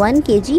1 kg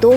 2